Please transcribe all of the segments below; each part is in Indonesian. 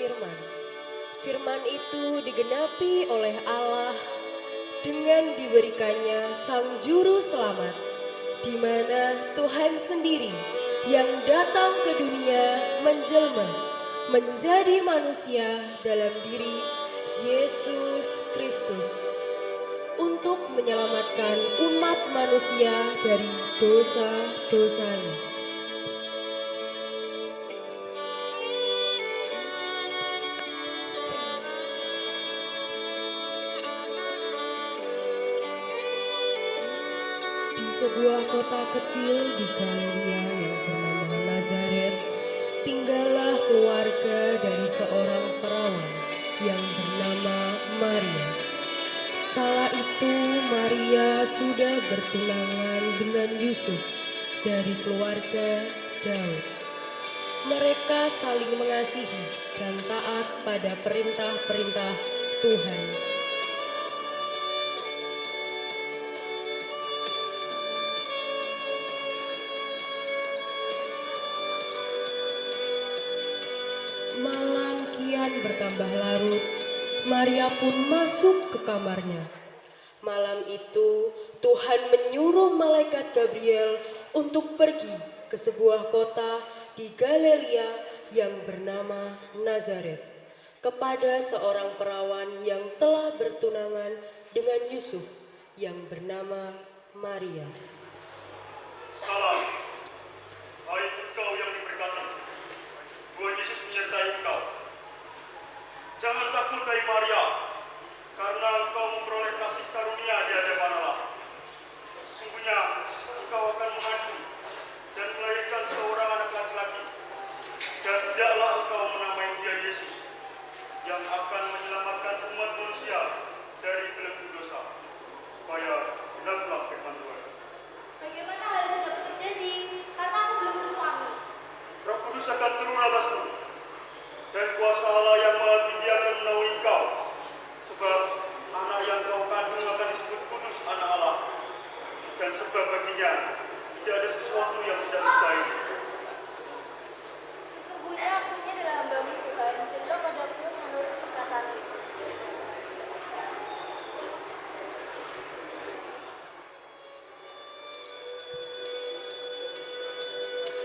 firman. Firman itu digenapi oleh Allah dengan diberikannya Sang Juru Selamat, di mana Tuhan sendiri yang datang ke dunia menjelma menjadi manusia dalam diri Yesus Kristus untuk menyelamatkan umat manusia dari dosa-dosanya. Di sebuah kota kecil di Galilea yang bernama Nazaret, tinggallah keluarga dari seorang perawan yang bernama Maria. Kala itu Maria sudah bertunangan dengan Yusuf dari keluarga Daud. Mereka saling mengasihi dan taat pada perintah-perintah Tuhan. Malam kian bertambah larut, Maria pun masuk ke kamarnya. Malam itu Tuhan menyuruh malaikat Gabriel untuk pergi ke sebuah kota di Galilea yang bernama Nazaret kepada seorang perawan yang telah bertunangan dengan Yusuf yang bernama Maria. Salam, hai engkau yang diberkati, Tuhan Yesus menyertai engkau. Jangan takut hai Maria, karena engkau memperoleh kasih karunia di hadapan Allah. Sesungguhnya engkau akan mengandung dan melahirkan seorang anak laki-laki, dan tidaklah engkau menamai dia Yesus, yang akan menyelamatkan umat manusia dari belenggu dosa, supaya genaplah firman Tuhan. Bagaimana hal itu dapat terjadi? Karena aku belum bersuami. Roh Kudus akan turun atasmu, dan kuasa Allah yang Maha Tinggi akan menaungi engkau, sebab anak yang kau kandung akan disebut kudus anak Allah, dan sebab baginya tidak ada sesuatu yang tidak mustahil. Sesungguhnya aku ini adalah hamba-Mu Tuhan, jadilah padaku menurut perkataanmu.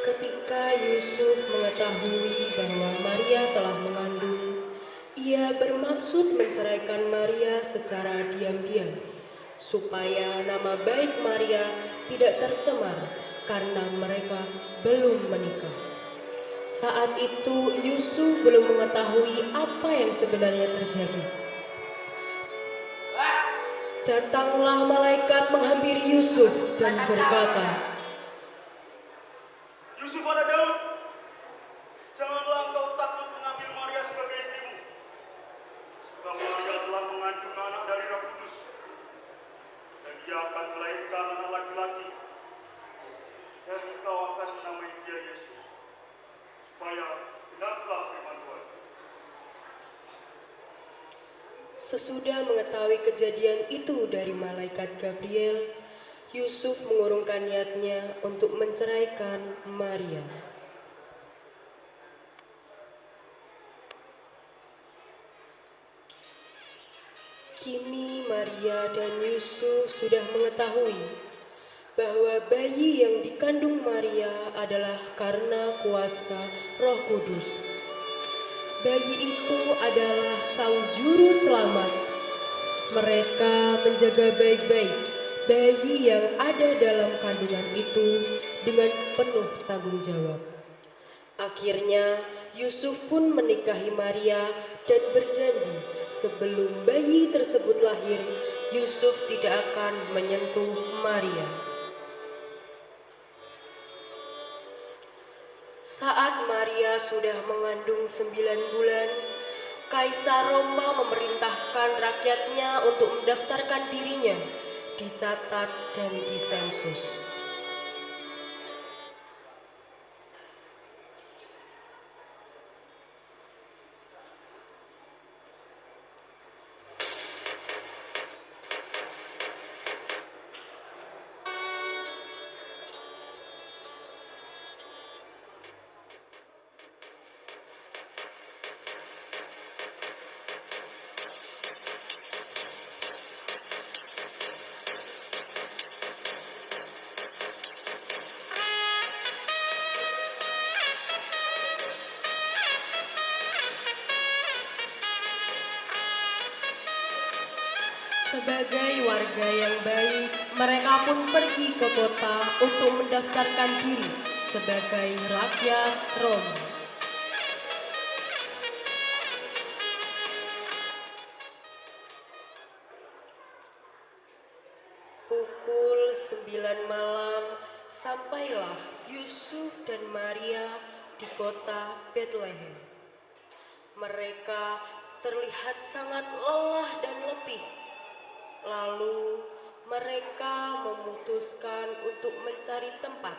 Ketika Yusuf mengetahui bahwa Maria telah mengandung, ia bermaksud menceraikan Maria secara diam-diam, supaya nama baik Maria tidak tercemar karena mereka belum menikah. Saat itu Yusuf belum mengetahui apa yang sebenarnya terjadi. Datanglah malaikat menghampiri Yusuf dan berkata, Yusuf anak Daud, janganlah engkau takut mengambil Maria sebagai istrimu, sebab Maria telah mengandung anak dari Roh Kudus, dan dia akan melahirkan anak laki-laki, dan engkau akan menamai dia Yesus, supaya genaplah firman Tuhan. Sesudah mengetahui kejadian itu dari malaikat Gabriel, Yusuf mengurungkan niatnya untuk menceraikan Maria. Kini Maria dan Yusuf sudah mengetahui bahwa bayi yang dikandung Maria adalah karena kuasa Roh Kudus. Bayi itu adalah Sang Juru Selamat. Mereka menjaga baik-baik bayi yang ada dalam kandungan itu dengan penuh tanggung jawab. Akhirnya Yusuf pun menikahi Maria dan berjanji sebelum bayi tersebut lahir, Yusuf tidak akan menyentuh Maria. Saat Maria sudah mengandung 9 bulan, Kaisar Roma memerintahkan rakyatnya untuk mendaftarkan dirinya, dicatat dan disensus. Sebagai warga yang baik, mereka pun pergi ke kota untuk mendaftarkan diri sebagai rakyat Roma. Pukul 9 malam, sampailah Yusuf dan Maria di kota Bethlehem. Mereka terlihat sangat lelah dan letih. Lalu mereka memutuskan untuk mencari tempat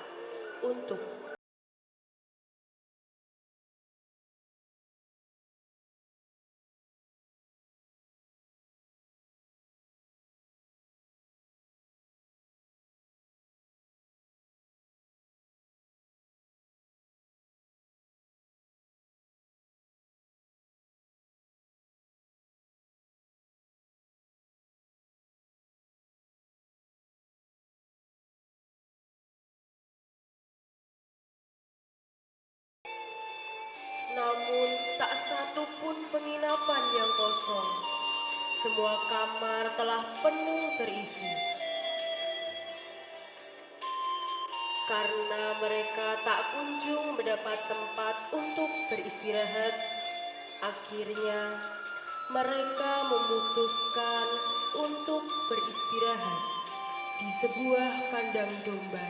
untuk namun tak satu pun penginapan yang kosong. Semua kamar telah penuh terisi. Karena mereka tak kunjung mendapat tempat untuk beristirahat, akhirnya mereka memutuskan untuk beristirahat di sebuah kandang domba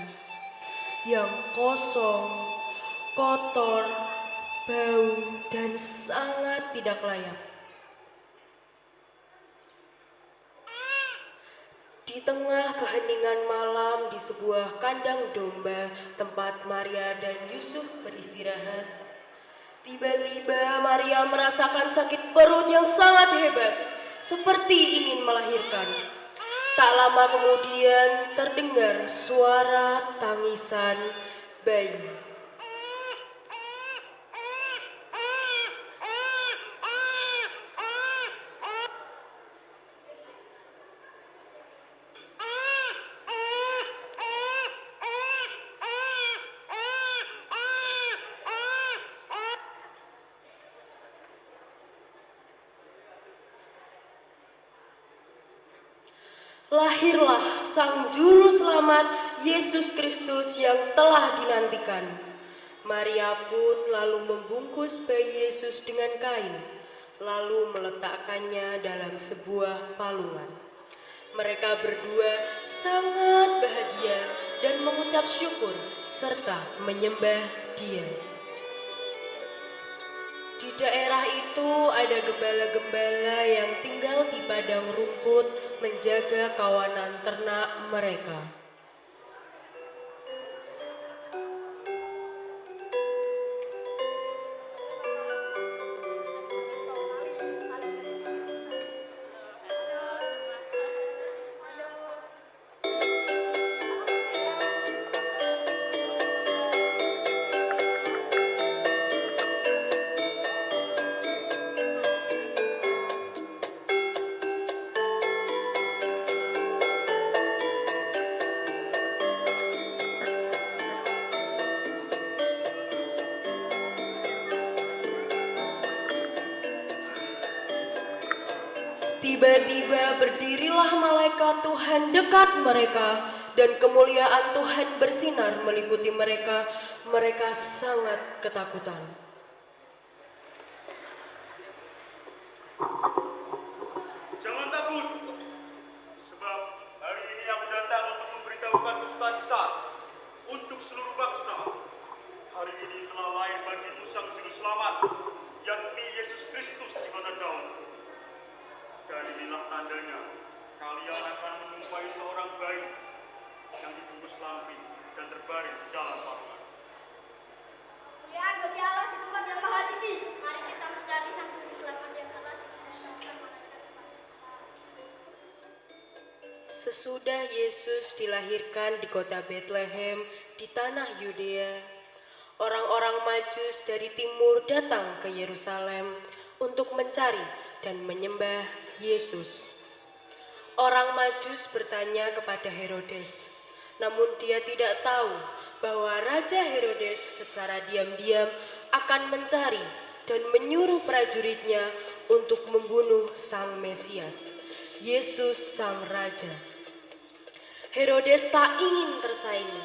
yang kosong, kotor, bau, dan sangat tidak layak. Di tengah keheningan malam di sebuah kandang domba tempat Maria dan Yusuf beristirahat, tiba-tiba Maria merasakan sakit perut yang sangat hebat, seperti ingin melahirkan. Tak lama kemudian terdengar suara tangisan bayi. Lahirlah Sang Juru Selamat Yesus Kristus yang telah dinantikan. Maria pun lalu membungkus bayi Yesus dengan kain, lalu meletakkannya dalam sebuah palungan. Mereka berdua sangat bahagia dan mengucap syukur serta menyembah Dia. Di daerah itu ada gembala-gembala yang tinggal di padang rumput menjaga kawanan ternak mereka. Tiba-tiba berdirilah malaikat Tuhan dekat mereka, dan kemuliaan Tuhan bersinar meliputi mereka. Mereka sangat ketakutan. Jangan takut, sebab hari ini aku datang untuk memberitahukan kesukaan besar untuk seluruh bangsa. Hari ini telah lahir bagimu Sang Juru Selamat, yakni Yesus Kristus di kota Daud. Dan inilah tandanya, kalian akan menjumpai seorang bayi yang dibungkus lampin dan terbaring di dalam palungan. Kemuliaan bagi Allah di tempat yang maha tinggi. Mari kita mencari Sang Juru Selamat yang telah diberikan. Sesudah Yesus dilahirkan di kota Bethlehem di tanah Yudea, orang-orang Majus dari timur datang ke Yerusalem untuk mencari dan menyembah Yesus. Orang Majus bertanya kepada Herodes, namun dia tidak tahu bahwa Raja Herodes secara diam-diam akan mencari dan menyuruh prajuritnya untuk membunuh Sang Mesias. Yesus Sang Raja. Herodes tak ingin tersaingi.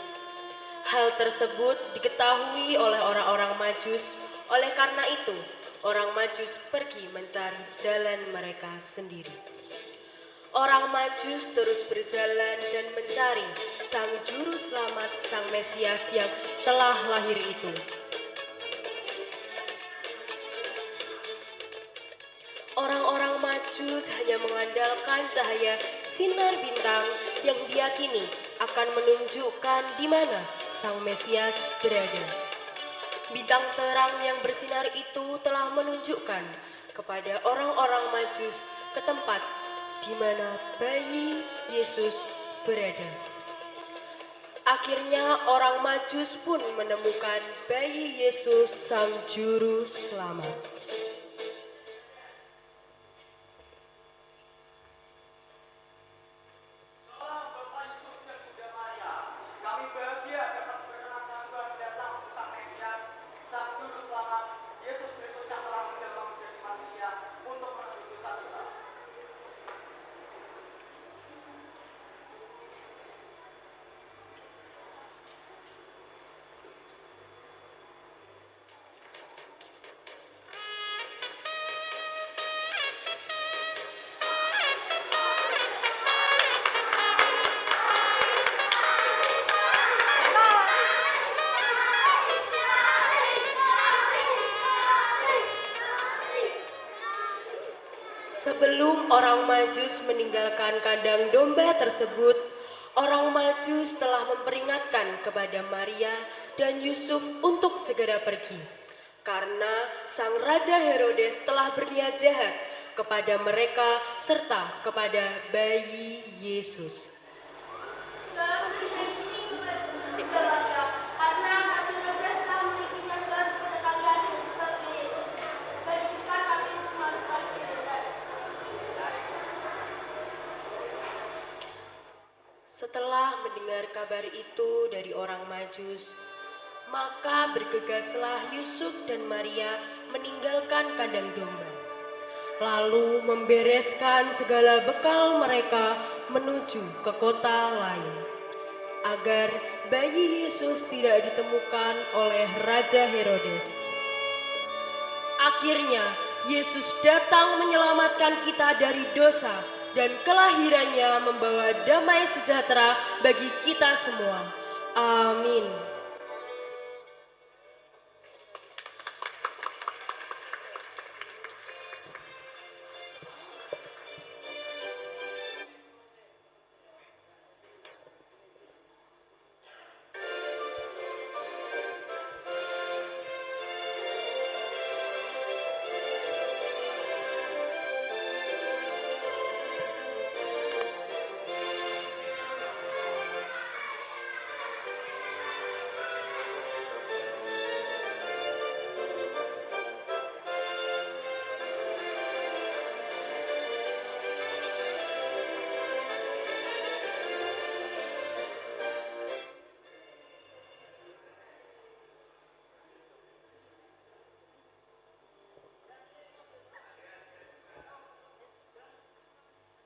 Hal tersebut diketahui oleh orang-orang Majus. Oleh karena itu, orang Majus pergi mencari jalan mereka sendiri. Orang Majus terus berjalan dan mencari Sang Juru Selamat, Sang Mesias yang telah lahir itu. Orang-orang Majus hanya mengandalkan cahaya sinar bintang yang diyakini akan menunjukkan di mana Sang Mesias berada. Bintang terang yang bersinar itu telah menunjukkan kepada orang-orang Majus ke tempat di mana bayi Yesus berada. Akhirnya orang Majus pun menemukan bayi Yesus Sang Juru Selamat. Sebelum orang Majus meninggalkan kandang domba tersebut, orang Majus telah memperingatkan kepada Maria dan Yusuf untuk segera pergi. Karena Sang Raja Herodes telah berniat jahat kepada mereka serta kepada bayi Yesus. Setelah mendengar kabar itu dari orang Majus, maka bergegaslah Yusuf dan Maria meninggalkan kandang domba, lalu membereskan segala bekal mereka menuju ke kota lain, agar bayi Yesus tidak ditemukan oleh Raja Herodes. Akhirnya, Yesus datang menyelamatkan kita dari dosa dan kelahirannya membawa damai sejahtera bagi kita semua. Amin.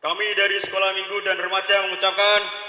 Kami dari Sekolah Minggu dan Remaja mengucapkan